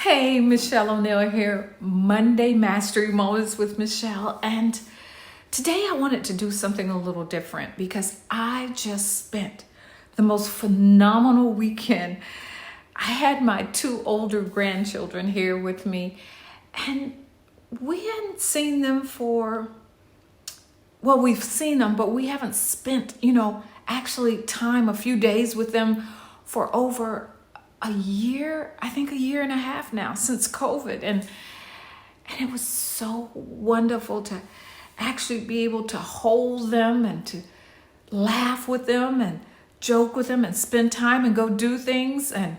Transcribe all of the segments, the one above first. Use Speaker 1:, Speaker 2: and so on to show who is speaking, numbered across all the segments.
Speaker 1: Hey, Michelle O'Neill here, Monday Mastery Moments with Michelle. And today I wanted to do something a little different because I just spent the most phenomenal weekend. I had my two older grandchildren here with me, and we hadn't seen them we've seen them, but we haven't spent, actually time, a few days with them for over a year, I think a year and a half now since COVID. And it was so wonderful to actually be able to hold them and to laugh with them and joke with them and spend time and go do things. And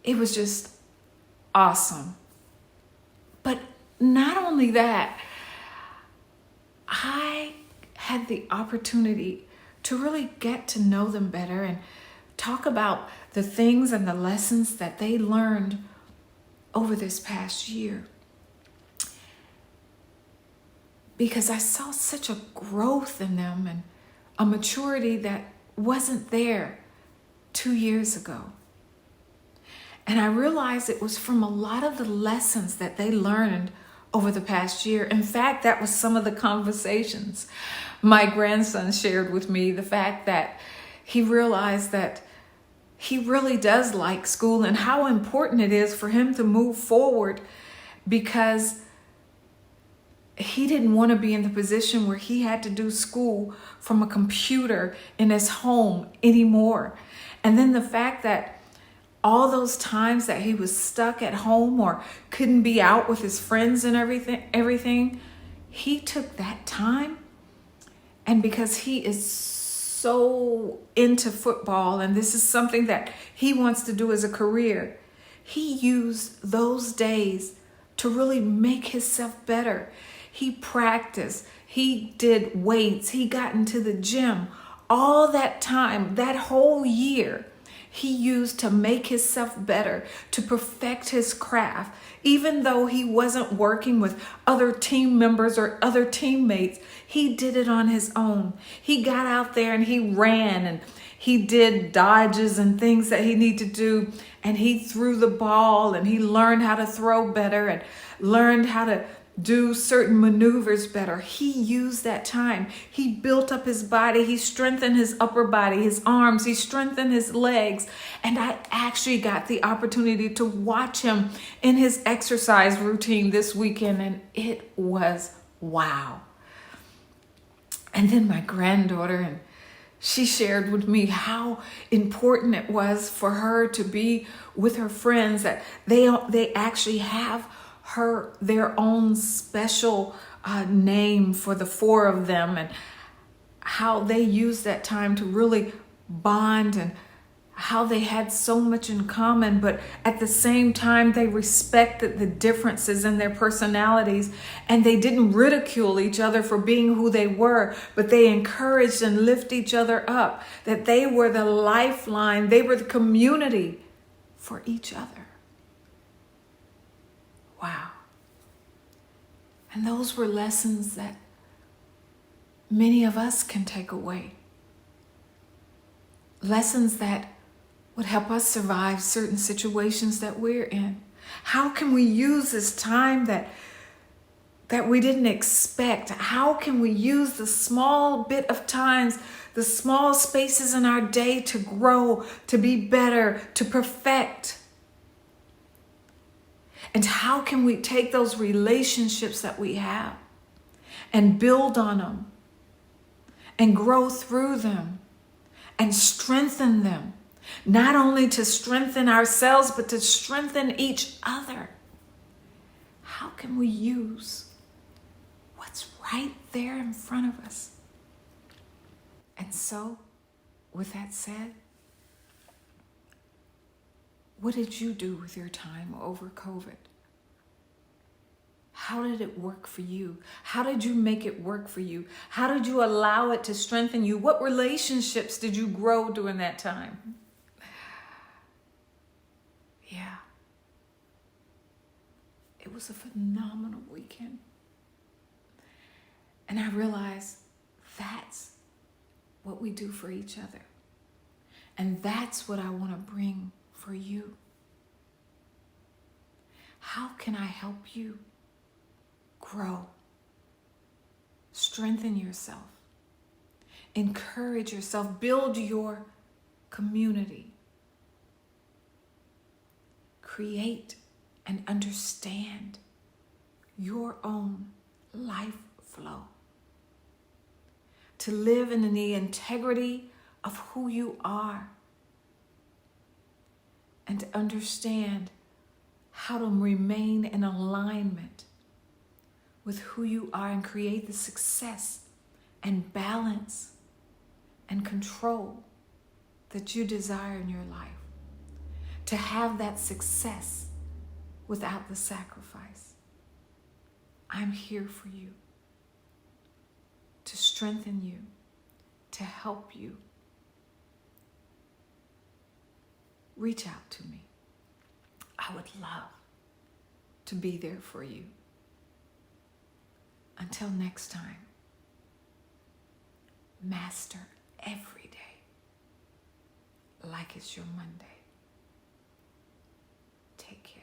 Speaker 1: it was just awesome. But not only that, I had the opportunity to really get to know them better and talk about the things and the lessons that they learned over this past year. Because I saw such a growth in them and a maturity that wasn't there 2 years ago. And I realized it was from a lot of the lessons that they learned over the past year. In fact, that was some of the conversations my grandson shared with me, the fact that he realized that he really does like school and how important it is for him to move forward, because he didn't want to be in the position where he had to do school from a computer in his home anymore. And then the fact that all those times that he was stuck at home or couldn't be out with his friends and everything, he took that time. And because he is so into football, and this is something that he wants to do as a career, he used those days to really make himself better. He practiced, he did weights, he got into the gym. All that time, that whole year, he used to make himself better, to perfect his craft. Even though he wasn't working with other team members or other teammates, he did it on his own. He got out there and he ran and he did dodges and things that he needed to do. And he threw the ball and he learned how to throw better and learned how to do certain maneuvers better. He used that time. He built up his body. He strengthened his upper body, his arms. He strengthened his legs. And I actually got the opportunity to watch him in his exercise routine this weekend, and it was wow. And then my granddaughter, and she shared with me how important it was for her to be with her friends, that they actually have their own special name for the four of them, and how they used that time to really bond, and how they had so much in common, but at the same time they respected the differences in their personalities, and they didn't ridicule each other for being who they were, but they encouraged and lifted each other up, that they were the lifeline, they were the community for each other. Wow. And those were lessons that many of us can take away. Lessons that would help us survive certain situations that we're in. How can we use this time that we didn't expect? How can we use the small bit of times, the small spaces in our day to grow, to be better, to perfect? And how can we take those relationships that we have and build on them and grow through them and strengthen them? Not only to strengthen ourselves, but to strengthen each other. How can we use what's right there in front of us? And so, with that said, what did you do with your time over COVID? How did it work for you? How did you make it work for you? How did you allow it to strengthen you? What relationships did you grow during that time? Yeah. It was a phenomenal weekend. And I realized that's what we do for each other. And that's what I want to bring for you. How can I help you grow? Strengthen yourself. Encourage yourself. Build your community. Create and understand your own life flow. To live in the integrity of who you are. And to understand how to remain in alignment with who you are and create the success and balance and control that you desire in your life. To have that success without the sacrifice. I'm here for you, to strengthen you, to help you. Reach out to me. I would love to be there for you. Until next time, master every day like it's your Monday. Take care.